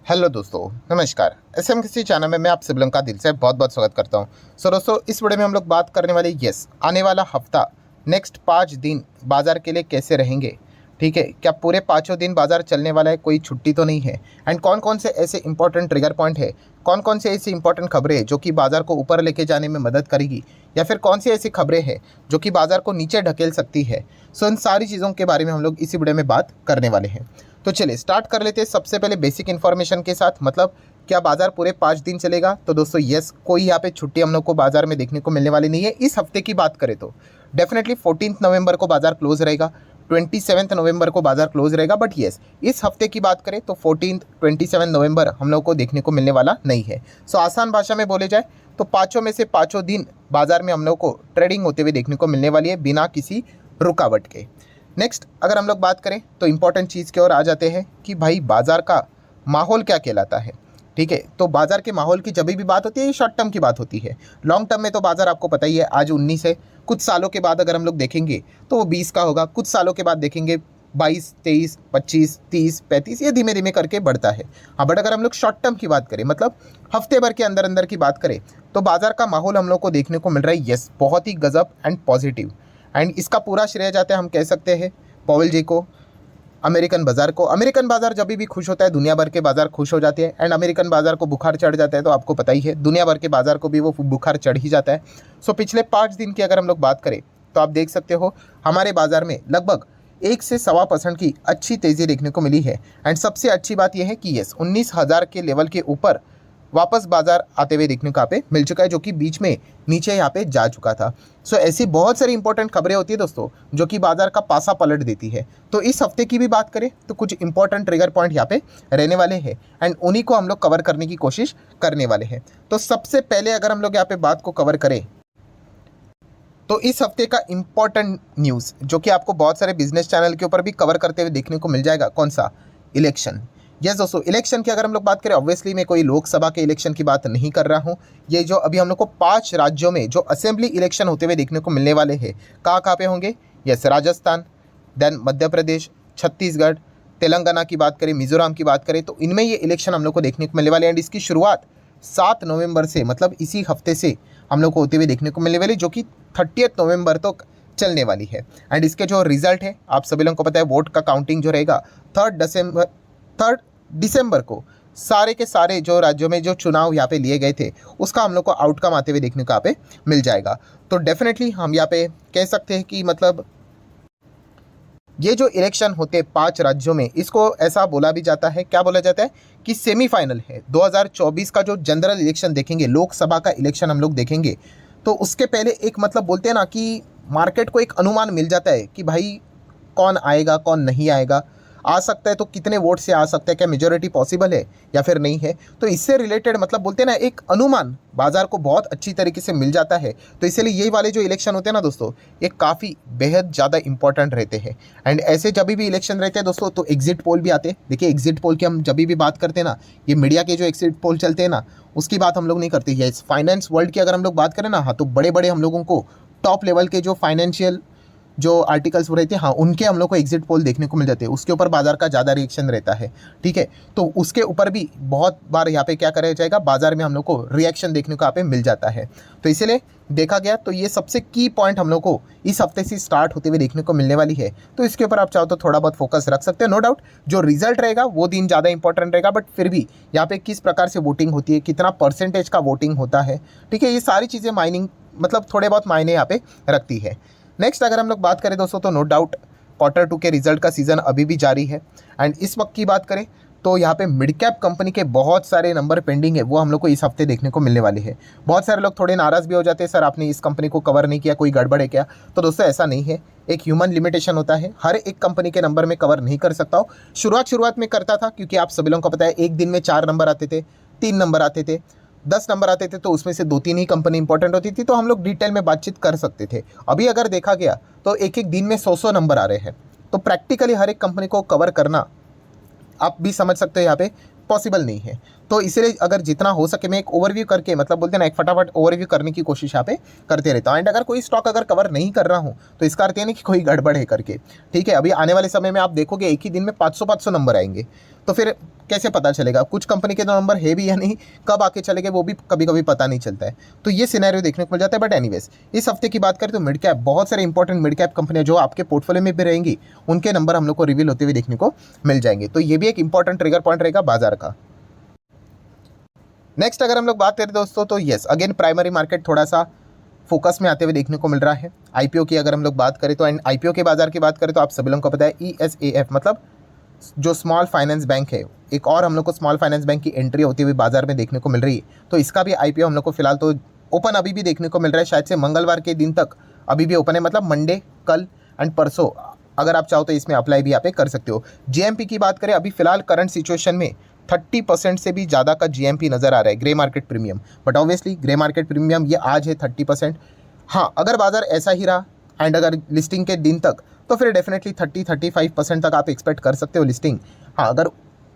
Hello दोस्तों, नमस्कार। SMKC channel में मैं आप सभी लोगों का दिल से बहुत बहुत स्वागत करता हूं। दोस्तों, इस वीडियो में हम लोग बात करने वाले आने वाला हफ्ता नेक्स्ट 5 दिन बाज़ार के लिए कैसे रहेंगे। ठीक है, क्या पूरे पाँचों दिन बाज़ार चलने वाला है, कोई छुट्टी तो नहीं है। एंड कौन कौन से ऐसे इंपॉर्टेंट ट्रिगर पॉइंट है, कौन कौन से ऐसी इंपॉर्टेंट खबरें जो कि बाज़ार को ऊपर लेके जाने में मदद करेगी, या फिर कौन सी ऐसी खबरें हैं जो कि बाज़ार को नीचे ढकेल सकती है। सो इन सारी चीज़ों के बारे में हम लोग इसी वीडियो में बात करने वाले हैं। तो चलिए स्टार्ट कर लेते हैं सबसे पहले बेसिक इन्फॉर्मेशन के साथ। मतलब क्या बाजार पूरे 5 दिन चलेगा? तो दोस्तों यस, कोई यहाँ पे छुट्टी हम लोग को बाजार में देखने को मिलने वाली नहीं है। इस हफ्ते की बात करें तो डेफिनेटली 14 नवंबर को बाजार क्लोज रहेगा, 27 नवंबर को बाजार क्लोज रहेगा। बट यस, इस हफ्ते की बात करें तो 14 27 नवंबर हम लोग को देखने को मिलने वाला नहीं है। सो आसान भाषा में बोले जाए तो पाँचों में से पाँचों दिन बाजार में हम लोग को ट्रेडिंग होते हुए देखने को मिलने वाली है, बिना किसी रुकावट के। नेक्स्ट अगर हम लोग बात करें तो इम्पॉर्टेंट चीज़ की ओर आ जाते हैं कि भाई बाज़ार का माहौल क्या कहलाता है। ठीक है, तो बाज़ार के माहौल की जब भी बात होती है ये शॉर्ट टर्म की बात होती है। लॉन्ग टर्म में तो बाज़ार आपको पता ही है, आज 19 है, कुछ सालों के बाद अगर हम लोग देखेंगे तो वो 20 का होगा, कुछ सालों के बाद देखेंगे 22, 23, 25, 30, 35, ये धीमे धीमे करके बढ़ता है। हाँ, बट अगर हम लोग शॉर्ट टर्म की बात करें, मतलब हफ्ते भर के अंदर अंदर की बात करें, तो बाज़ार का माहौल हम लोग को देखने को मिल रहा है यस, बहुत ही गजब एंड पॉजिटिव। एंड इसका पूरा श्रेय जाता है, हम कह सकते हैं, पॉवेल जी को, अमेरिकन बाजार को। अमेरिकन बाजार जब भी खुश होता है दुनिया भर के बाजार खुश हो जाते हैं। एंड अमेरिकन बाजार को बुखार चढ़ जाता है तो आपको पता ही है दुनिया भर के बाजार को भी वो बुखार चढ़ ही जाता है। सो पिछले 5 दिन की अगर हम लोग बात करें तो आप देख सकते हो हमारे बाजार में लगभग 1 से 1.25% की अच्छी तेज़ी देखने को मिली है। एंड सबसे अच्छी बात यह है कि यस, 19,000 के लेवल के ऊपर वापस बाजार आते हुए देखने को यहाँ पे मिल चुका है, जो कि बीच में नीचे यहाँ पे जा चुका था। सो ऐसी बहुत सारी इंपॉर्टेंट खबरें होती है दोस्तों जो कि बाजार का पासा पलट देती है। तो इस हफ्ते की भी बात करें तो कुछ इंपॉर्टेंट ट्रिगर पॉइंट यहाँ पे रहने वाले हैं एंड उन्हीं को हम लोग कवर करने की कोशिश करने वाले हैं। तो सबसे पहले अगर हम लोग यहाँ पे बात को कवर करें तो इस हफ्ते का इंपॉर्टेंट न्यूज़ जो कि आपको बहुत सारे बिजनेस चैनल के ऊपर भी कवर करते हुए देखने को मिल जाएगा, कौन सा? इलेक्शन। यस दोस्तों, इलेक्शन की अगर हम लोग बात करें, ऑब्वियसली मैं कोई लोकसभा के इलेक्शन की बात नहीं कर रहा हूँ। ये जो अभी हम लोग को 5 राज्यों में जो असेंबली इलेक्शन होते हुए देखने को मिलने वाले हैं, कहाँ पे होंगे? यस, राजस्थान, देन मध्य प्रदेश, छत्तीसगढ़, तेलंगाना की बात करें, मिजोरम की बात करें, तो इनमें ये इलेक्शन हम लोग को देखने को मिलने वाले हैं। एंड इसकी शुरुआत 7 नवंबर से, मतलब इसी हफ्ते से हम लोग को होते हुए देखने को मिलने वाली, जो कि 30 नवंबर तक चलने वाली है। एंड इसके जो रिजल्ट है आप सभी लोगों को पता है, वोट का काउंटिंग जो रहेगा 3 दिसंबर को सारे के सारे जो राज्यों में जो चुनाव यहाँ पे लिए गए थे उसका हम लोग को आउटकम आते हुए देखने को यहाँ पे मिल जाएगा। तो डेफिनेटली हम यहाँ पे कह सकते हैं कि मतलब ये जो इलेक्शन होते हैं 5 राज्यों में, इसको ऐसा बोला भी जाता है, क्या बोला जाता है कि सेमीफाइनल है। 2024 का जो जनरल इलेक्शन देखेंगे, लोकसभा का इलेक्शन हम लोग देखेंगे, तो उसके पहले एक मतलब बोलते हैं ना कि मार्केट को एक अनुमान मिल जाता है कि भाई कौन आएगा कौन नहीं आएगा, आ सकता है तो कितने वोट से आ सकता है, क्या मेजोरिटी पॉसिबल है या फिर नहीं है। तो इससे रिलेटेड मतलब बोलते हैं ना एक अनुमान बाजार को बहुत अच्छी तरीके से मिल जाता है। तो इसलिए ये वाले जो इलेक्शन होते हैं ना दोस्तों, ये काफ़ी बेहद ज़्यादा इंपॉर्टेंट रहते हैं। एंड ऐसे जब भी इलेक्शन रहते हैं दोस्तों तो एग्जिट पोल भी आते हैं। देखिए एग्जिट पोल की हम जब भी बात करते हैं ना, ये मीडिया के जो एग्जिट पोल चलते हैं ना उसकी बात हम लोग नहीं करते हैं। फाइनेंस वर्ल्ड की अगर हम लोग बात करें ना, हाँ, तो बड़े बड़े हम लोगों को टॉप लेवल के जो फाइनेंशियल जो आर्टिकल्स रहते हैं, हाँ, उनके हम लोग को एग्जिट पोल देखने को मिल जाते हैं। उसके ऊपर बाजार का ज़्यादा रिएक्शन रहता है। ठीक है, तो उसके ऊपर भी बहुत बार यहाँ पे क्या करा जाएगा, बाजार में हम लोग को रिएक्शन देखने को यहाँ पे मिल जाता है। तो इसीलिए देखा गया तो ये सबसे की पॉइंट हम लोग को इस हफ्ते से स्टार्ट होते हुए देखने को मिलने वाली है। तो इसके ऊपर आप चाहो तो थोड़ा बहुत फोकस रख सकते हैं। नो डाउट जो रिजल्ट रहेगा वो दिन ज़्यादा इंपॉर्टेंट रहेगा, बट फिर भी यहाँ पे किस प्रकार से वोटिंग होती है, कितना परसेंटेज का वोटिंग होता है, ठीक है, ये सारी चीज़ें माइनिंग मतलब थोड़े बहुत मायने यहाँ पे रखती है। नेक्स्ट अगर हम लोग बात करें दोस्तों तो नो डाउट Q2 के रिजल्ट का सीज़न अभी भी जारी है। एंड इस वक्त की बात करें तो यहाँ पे मिड कैप कंपनी के बहुत सारे नंबर पेंडिंग है, वो हम लोग को इस हफ्ते देखने को मिलने वाले हैं। बहुत सारे लोग थोड़े नाराज़ भी हो जाते हैं, सर आपने इस कंपनी को कवर नहीं किया, कोई गड़बड़ है क्या? तो दोस्तों ऐसा नहीं है, एक ह्यूमन लिमिटेशन होता है, हर एक कंपनी के नंबर में कवर नहीं कर सकता हो। शुरुआत में करता था, क्योंकि आप सभी लोगों को पता है एक दिन में 4 नंबर आते थे, 3 नंबर आते थे, 10 नंबर आते थे, तो उसमें से 2-3 ही कंपनी इंपॉर्टेंट होती थी, तो हम लोग डिटेल में बातचीत कर सकते थे। अभी अगर देखा गया तो एक दिन में 100 नंबर आ रहे हैं, तो प्रैक्टिकली हर एक कंपनी को कवर करना आप भी समझ सकते हो यहाँ पे पॉसिबल नहीं है। तो इसीलिए अगर जितना हो सके मैं एक ओवरव्यू करके, मतलब बोलते हैं ना, एक फटाफट ओवरव्यू करने की कोशिश यहाँ पे करते रहता हूँ। एंड अगर कोई स्टॉक अगर कवर नहीं कर रहा हूँ तो इसका अर्थ ये नहीं कि कोई गड़बड़ है करके, ठीक है। अभी आने वाले समय में आप देखोगे एक ही दिन में 500 नंबर आएंगे, तो फिर कैसे पता चलेगा कुछ कंपनी के नंबर है भी या नहीं, कब आके चले गए वो भी कभी कभी पता नहीं चलता है। तो ये सिनेरियो देखने को मिल जाता है। बट एनीवेज, इस हफ्ते की बात करें तो मिड कैप, बहुत सारे इंपॉर्टेंट मिड कैप कंपनियां जो आपके पोर्टफोलियो में भी रहेंगी, उनके नंबर हम लोग को रिवील होते हुए देखने को मिल जाएंगे। तो ये भी एक इंपॉर्टेंट ट्रिगर पॉइंट रहेगा बाजार का। नेक्स्ट अगर हम लोग बात करें दोस्तों, तो यस अगेन प्राइमरी मार्केट थोड़ा सा फोकस में आते हुए देखने को मिल रहा है। आईपीओ की अगर हम लोग बात करें तो, एंड आईपीओ के बाजार की बात करें तो आप सभी लोगों को पता है ESAF मतलब जो स्मॉल फाइनेंस बैंक है, एक और हम लोग को स्मॉल फाइनेंस बैंक की एंट्री होती हुई बाजार में देखने को मिल रही है। तो इसका भी आईपीओ हम लोग को फिलहाल तो ओपन अभी भी देखने को मिल रहा है, शायद से मंगलवार के दिन तक अभी भी ओपन है, मतलब मंडे, कल एंड परसों अगर आप चाहो तो इसमें अप्लाई भी यहाँ पे कर सकते हो। जीएमपी की बात करें, अभी फिलहाल करंट सिचुएशन में 30% से भी ज़्यादा का जीएमपी नज़र आ रहा है, grey market premium. But obviously grey market premium ये आज है 30%। हाँ, अगर बाजार ऐसा ही रहा एंड अगर लिस्टिंग के दिन तक, तो फिर डेफिनेटली 30-35% तक आप एक्सपेक्ट कर सकते हो लिस्टिंग। हाँ, अगर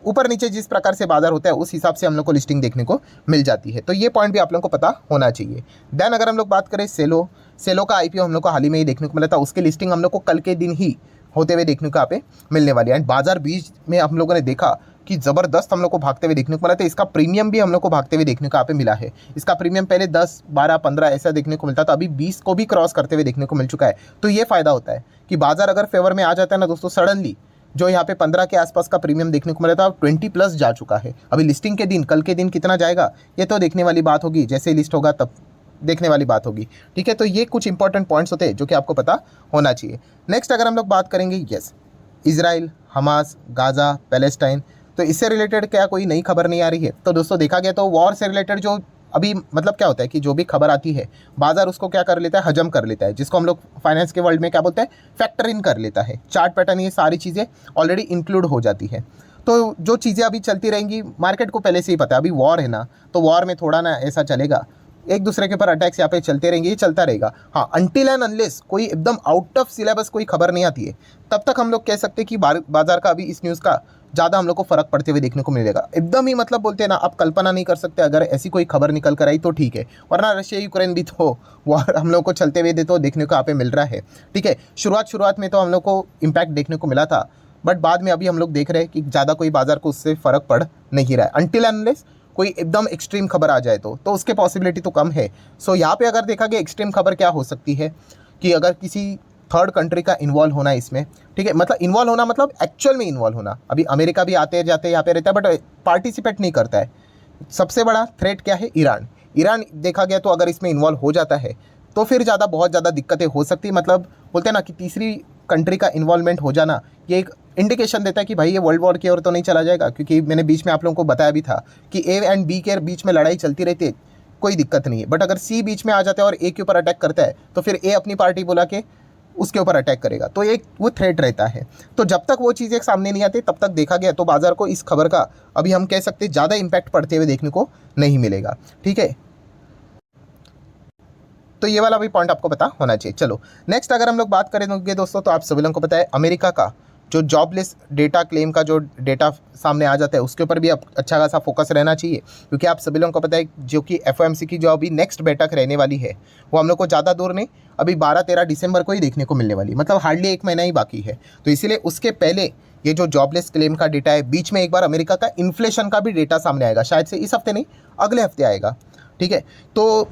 ऊपर नीचे जिस प्रकार से बाजार होता है उस हिसाब से हम लोग को लिस्टिंग देखने को मिल जाती है। तो ये पॉइंट भी आप लोगों को पता होना चाहिए। देन अगर हम लोग बात करें सेलो का आईपीओ हम लोग को हाल ही में ही देखने को मिला था, उसकी लिस्टिंग हम लोग को कल के दिन ही होते हुए देखने को यहाँ पे मिलने वाली है। एंड बाजार बीच में हम लोगों ने देखा कि ज़बरदस्त हम लोग को भागते हुए देखने को मिला था। इसका प्रीमियम भी हम लोग को भागते हुए देखने को यहाँ पे मिला है। इसका प्रीमियम पहले 10, 12, 15 ऐसा देखने को मिलता था, अभी 20 को भी क्रॉस करते हुए देखने को मिल चुका है। तो ये फ़ायदा होता है कि बाजार अगर फेवर में आ जाता है ना दोस्तों, सडनली जो यहाँ पे 15 के आसपास का प्रीमियम देखने को मिला था 20 प्लस जा चुका है। अभी लिस्टिंग के दिन, कल के दिन कितना जाएगा ये तो देखने वाली बात होगी, जैसे लिस्ट होगा तब देखने वाली बात होगी, ठीक है। तो ये कुछ इंपॉर्टेंट पॉइंट्स होते हैं जो कि आपको पता होना चाहिए। नेक्स्ट अगर हम लोग बात करेंगे, yes Israel, Hamas, Gaza, Palestine, तो इससे रिलेटेड क्या कोई नई खबर नहीं आ रही है? तो दोस्तों देखा गया तो वॉर से रिलेटेड जो अभी मतलब क्या होता है कि जो भी खबर आती है बाजार उसको क्या कर लेता है, हजम कर लेता है, जिसको हम लोग फाइनेंस के वर्ल्ड में क्या बोलते हैं, फैक्टर इन कर लेता है। चार्ट पैटर्न, ये सारी चीज़ें ऑलरेडी इंक्लूड हो जाती है। तो जो चीज़ें अभी चलती रहेंगी, मार्केट को पहले से ही पता है अभी वॉर है ना, तो वॉर में थोड़ा ना ऐसा चलेगा, एक दूसरे के ऊपर अटैक्स यहाँ पे चलते रहेंगे, ये चलता रहेगा। हाँ, अनटिल एंड अनलेस कोई एकदम आउट ऑफ सिलेबस कोई खबर नहीं आती है, तब तक हम लोग कह सकते हैं कि बाजार का अभी इस न्यूज़ का ज़्यादा हम लोग को फर्क पड़ते हुए देखने को मिलेगा। एकदम ही मतलब बोलते हैं ना, आप कल्पना नहीं कर सकते अगर ऐसी कोई खबर निकल कर आई तो ठीक है, वरना रशिया यूक्रेन भी तो वॉर हम लोग को चलते हुए तो देखने को यहाँ पे मिल रहा है, ठीक है। शुरुआत में तो हम लोग को इम्पैक्ट देखने को मिला था, बट बाद में अभी हम लोग देख रहे हैं कि ज़्यादा कोई बाजार को उससे फ़र्क पड़ नहीं रहा है, अनटिल अनलेस कोई एकदम एक्सट्रीम खबर आ जाए तो उसके पॉसिबिलिटी तो कम है। सो यहाँ पे अगर देखा गया एक्सट्रीम खबर क्या हो सकती है कि अगर किसी थर्ड कंट्री का इन्वॉल्व होना इसमें, ठीक है, मतलब इन्वॉल्व होना मतलब एक्चुअल में इन्वॉल्व होना। अभी अमेरिका भी आते जाते यहाँ पे रहता है बट पार्टिसिपेट नहीं करता है। सबसे बड़ा थ्रेट क्या है, ईरान देखा गया तो अगर इसमें इन्वॉल्व हो जाता है तो फिर बहुत ज़्यादा दिक्कतें हो सकती है। मतलब बोलते हैं ना कि तीसरी कंट्री का इन्वॉल्वमेंट हो जाना ये एक इंडिकेशन देता है कि भाई ये वर्ल्ड वॉर की ओर तो नहीं चला जाएगा, क्योंकि मैंने बीच में आप लोगों को बताया भी था कि ए एंड बी के बीच में लड़ाई चलती रहती है, कोई दिक्कत नहीं है। बट अगर सी बीच में आ जाता है और ए के ऊपर अटैक करता है तो फिर ए अपनी पार्टी बुला के उसके ऊपर अटैक करेगा, तो एक वो थ्रेट रहता है। तो जब तक वो चीज़ एक सामने नहीं आती तब तक देखा गया तो बाजार को इस खबर का अभी हम कह सकते ज़्यादा इम्पैक्ट पड़ते हुए देखने को नहीं मिलेगा, ठीक है। तो ये वाला भी पॉइंट आपको पता होना चाहिए। चलो नेक्स्ट अगर हम लोग बात करेंगे दोस्तों, तो आप सभी लोगों को पता है अमेरिका का जो जॉबलेस डेटा क्लेम का जो डेटा सामने आ जाता है उसके ऊपर भी अच्छा खासा फोकस रहना चाहिए, क्योंकि आप सभी लोगों को पता है जो कि FOMC की जो अभी नेक्स्ट बैठक रहने वाली है वो हम लोग को ज़्यादा दूर नहीं, अभी 12-13 दिसंबर को ही देखने को मिलने वाली, मतलब हार्डली 1 महीना ही बाकी है। तो इसीलिए उसके पहले ये जो जॉबलेस क्लेम का डेटा है, बीच में एक बार अमेरिका का इन्फ्लेशन का भी डेटा सामने आएगा, शायद से इस हफ्ते नहीं अगले हफ्ते आएगा, ठीक है। तो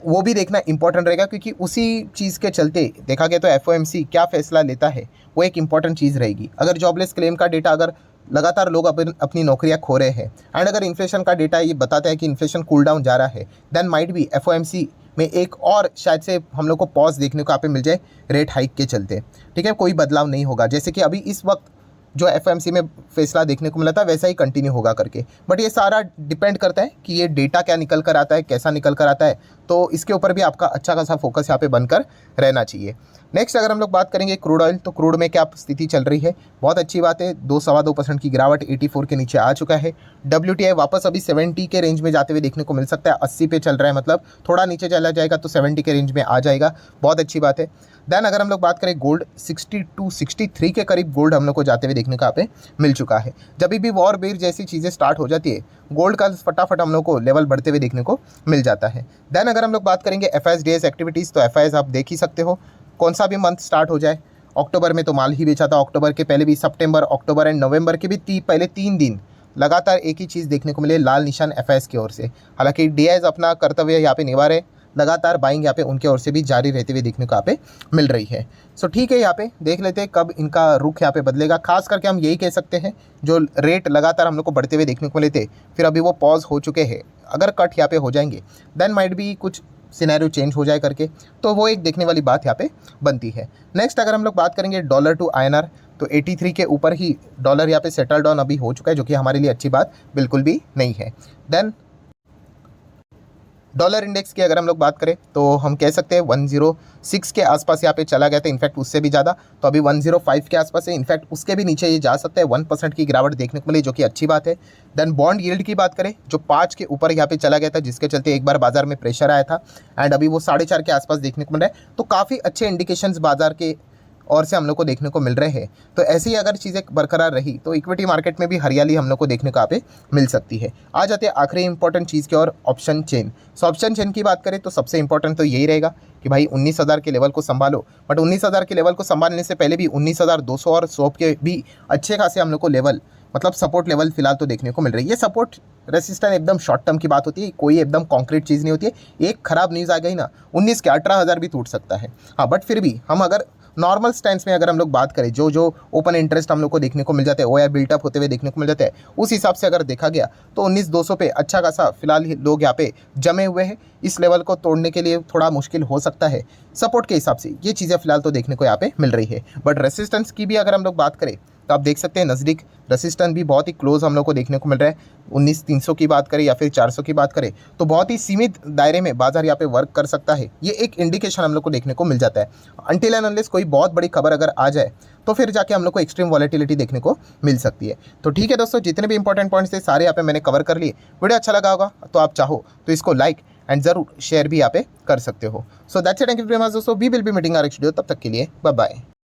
वो भी देखना इंपॉर्टेंट रहेगा, क्योंकि उसी चीज़ के चलते देखा गया तो FOMC क्या फैसला लेता है वो एक इंपॉर्टेंट चीज़ रहेगी। अगर जॉबलेस क्लेम का डेटा अगर लगातार लोग अपनी नौकरियां खो रहे हैं एंड अगर इन्फ्लेशन का डेटा ये बताता है कि इन्फ्लेशन कूल डाउन जा रहा है, देन माइट भी FOMC में एक और शायद से हम लोग को पॉज देखने को यहाँ पे मिल जाए रेट हाइक के चलते, ठीक है। कोई बदलाव नहीं होगा, जैसे कि अभी इस वक्त जो FOMC में फैसला देखने को मिला था वैसा ही कंटिन्यू होगा करके। बट ये सारा डिपेंड करता है कि ये डेटा क्या निकल कर आता है, कैसा निकल कर आता है, तो इसके ऊपर भी आपका अच्छा खासा फोकस यहाँ पे बनकर रहना चाहिए। नेक्स्ट अगर हम लोग बात करेंगे क्रूड ऑयल, तो क्रूड में क्या स्थिति चल रही है, बहुत अच्छी बात है, 2-2.25% की गिरावट 84 के नीचे आ चुका है। WTI वापस अभी 70 के रेंज में जाते हुए देखने को मिल सकता है, 80 पे चल रहा है, मतलब थोड़ा नीचे चला जाएगा तो 70 के रेंज में आ जाएगा, बहुत अच्छी बात है। देन अगर हम लोग बात करें गोल्ड, 62-63 के करीब गोल्ड हम लोग को जाते हुए देखने को यहाँ पे मिल चुका है। जब भी वॉर बेर जैसी चीज़ें स्टार्ट हो जाती है, गोल्ड का फटाफट हम लोग को लेवल बढ़ते हुए देखने को मिल जाता है। देन अगर हम लोग बात करेंगे FIS एक्टिविटीज़, तो FIS आप देख ही सकते हो, कौन सा भी मंथ स्टार्ट हो जाए, अक्टूबर में तो माल ही बेचा था, अक्टूबर के पहले भी सितंबर, अक्टूबर एंड नवंबर के भी पहले 3 दिन लगातार एक ही चीज़ देखने को मिले, लाल निशान FIS की ओर से। हालांकि DIs अपना कर्तव्य यहाँ पे निभा रहे, लगातार बाइंग यहाँ पे उनके ओर से भी जारी रहते हुए देखने को यहाँ पे मिल रही है। सो ठीक है, यहाँ पे देख लेते हैं कब इनका रुख यहाँ पे बदलेगा। खास करके हम यही कह सकते हैं, जो रेट लगातार हम लोग को बढ़ते हुए देखने को मिले थे, फिर अभी वो पॉज हो चुके हैं, अगर कट यहाँ पे हो जाएंगे देन माइट भी कुछ सिनेरियो चेंज हो जाए करके, तो वो एक देखने वाली बात यहाँ पे बनती है। नेक्स्ट अगर हम लोग बात करेंगे डॉलर टू INR, तो 83 के ऊपर ही डॉलर यहाँ पे सेटल डाउन अभी हो चुका है, जो कि हमारे लिए अच्छी बात बिल्कुल भी नहीं है। देन डॉलर इंडेक्स की अगर हम लोग बात करें तो हम कह सकते हैं 106 के आसपास यहाँ पे चला गया था, इनफैक्ट उससे भी ज़्यादा, तो अभी 105 के आसपास है, इनफैक्ट उसके भी नीचे ये जा सकता है। 1% की गिरावट देखने को मिली, जो कि अच्छी बात है। देन बॉन्ड यील्ड की बात करें, जो 5 के ऊपर यहाँ पे चला गया था, जिसके चलते एक बार बाजार में प्रेशर आया था, एंड अभी वो 4.5 के आसपास देखने को मिल रहा है। तो काफ़ी अच्छे इंडिकेशंस बाजार के और से हम लोग को देखने को मिल रहे हैं। तो ऐसे ही अगर चीज़ें बरकरार रही तो इक्विटी मार्केट में भी हरियाली हम लोग को देखने को यहाँ पे मिल सकती है। आ जाते हैं आखिरी इंपॉर्टेंट चीज़ की और, option chain. So option chain की बात करें तो सबसे इंपॉर्टेंट तो यही रहेगा कि भाई 19,000 के लेवल को संभालो, बट 19,000 के लेवल को संभालने से पहले भी 19,200 और 100 के भी अच्छे खासे हम लोग को लेवल, मतलब सपोर्ट लेवल फिलहाल तो देखने को मिल रही है। ये सपोर्ट रेसिस्टेंस एकदम शॉर्ट टर्म की बात होती है, कोई एकदम कॉन्क्रीट चीज़ नहीं होती है। एक खराब न्यूज़ आ गई ना, 19 के 18,000 भी टूट सकता है। हाँ, बट फिर भी हम अगर नॉर्मल स्टैंड में अगर हम लोग बात करें, जो ओपन इंटरेस्ट हम लोग को देखने को मिल जाते हैं, OI बिल्टअप होते हुए देखने को मिल जाते हैं, उस हिसाब से अगर देखा गया तो 19,200 पे अच्छा खासा फिलहाल लोग यहाँ पे जमे हुए हैं। इस लेवल को तोड़ने के लिए थोड़ा मुश्किल हो सकता है सपोर्ट के हिसाब से, ये चीज़ें फिलहाल तो देखने को यहाँ पे मिल रही है। बट रेसिस्टेंस की भी अगर हम लोग बात करें तो आप देख सकते हैं नज़दीक रेसिस्टेंस भी बहुत ही क्लोज हम लोग को देखने को मिल रहा है। 19,300 की बात करें या फिर 400 की बात करें तो बहुत ही सीमित दायरे में बाजार यहाँ पे वर्क कर सकता है, ये एक इंडिकेशन हम लोग को देखने को मिल जाता है। अनटिल एंड अनलेस कोई बहुत बड़ी खबर अगर आ जाए तो फिर जाके हम लोग को एक्सट्रीम वॉलेटिलिटी देखने को मिल सकती है। तो ठीक है दोस्तों, जितने भी इंपॉर्टेंट पॉइंट्स थे सारे यहाँ पे मैंने कवर कर लिए। वीडियो अच्छा लगा होगा तो आप चाहो तो इसको लाइक एंड ज़रूर शेयर भी यहाँ पे कर सकते हो। So that's it, thank you very much दोस्तों, we will be meeting our next video, तब तक के लिए बाय बाय।